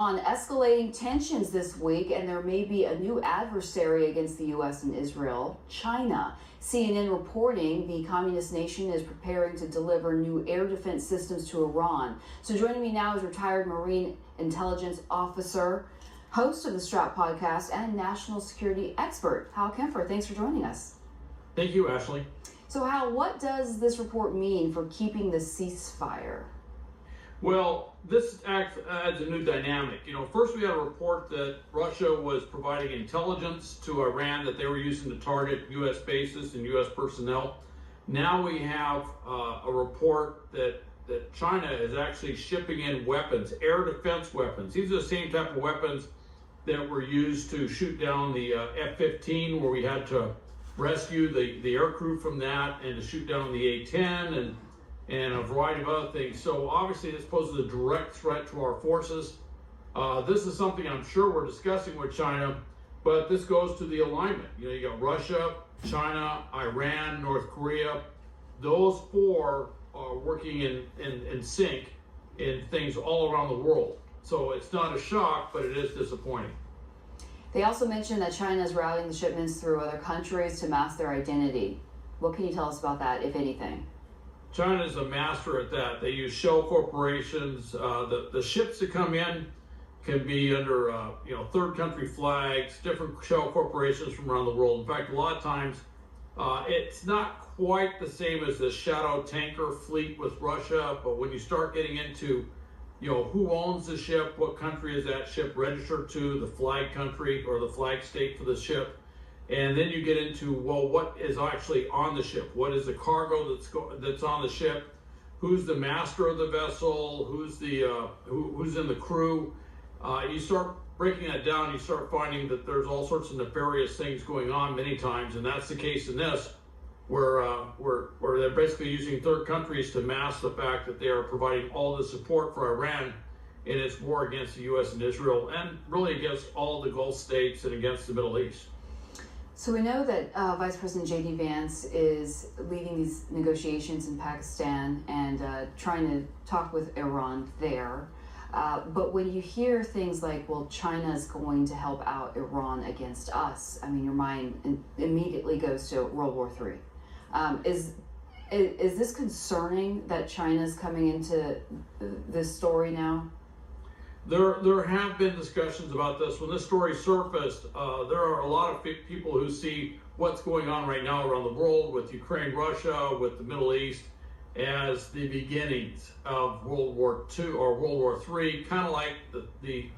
On escalating tensions this week, and there may be a new adversary against the U.S. and Israel, China. CNN reporting the communist nation is preparing to deliver new air defense systems to Iran. So joining me now is retired Marine intelligence officer, host of the Strap podcast, and national security expert, Hal Kempfer. Thanks for joining us. Thank you, Ashley. So Hal, what does this report mean for keeping the ceasefire? Well, this adds a new dynamic. First we had a report that Russia was providing intelligence to Iran that they were using to target U.S. bases and U.S. personnel. Now we have a report that China is actually shipping in weapons, air defense weapons. These are the same type of weapons that were used to shoot down the F-15, where we had to rescue the aircrew from that, and to shoot down the A-10 and a variety of other things. So obviously this poses a direct threat to our forces. This is something I'm sure we're discussing with China, but this goes to the alignment. You got Russia, China, Iran, North Korea. Those four are working in sync in things all around the world. So it's not a shock, but it is disappointing. They also mentioned that China is routing the shipments through other countries to mask their identity. What can you tell us about that, if anything? China is a master at that. They use shell corporations. The ships that come in can be under third country flags, different shell corporations from around the world. In fact, a lot of times it's not quite the same as the shadow tanker fleet with Russia, but when you start getting into who owns the ship, what country is that ship registered to, the flag country or the flag state for the ship. And then you get into, well, what is actually on the ship? What is the cargo that's on the ship? Who's the master of the vessel? Who's in the crew? You start breaking that down, you start finding that there's all sorts of nefarious things going on many times, and that's the case in this, where they're basically using third countries to mask the fact that they are providing all the support for Iran in its war against the U.S. and Israel, and really against all the Gulf states and against the Middle East. So we know that Vice President J.D. Vance is leading these negotiations in Pakistan and trying to talk with Iran there. But when you hear things like, well, China is going to help out Iran against us, I mean, your mind immediately goes to World War III. Is this concerning that China's coming into this story now? There have been discussions about this. When this story surfaced, there are a lot of people who see what's going on right now around the world with Ukraine, Russia, with the Middle East as the beginnings of World War II or World War III, kind of like the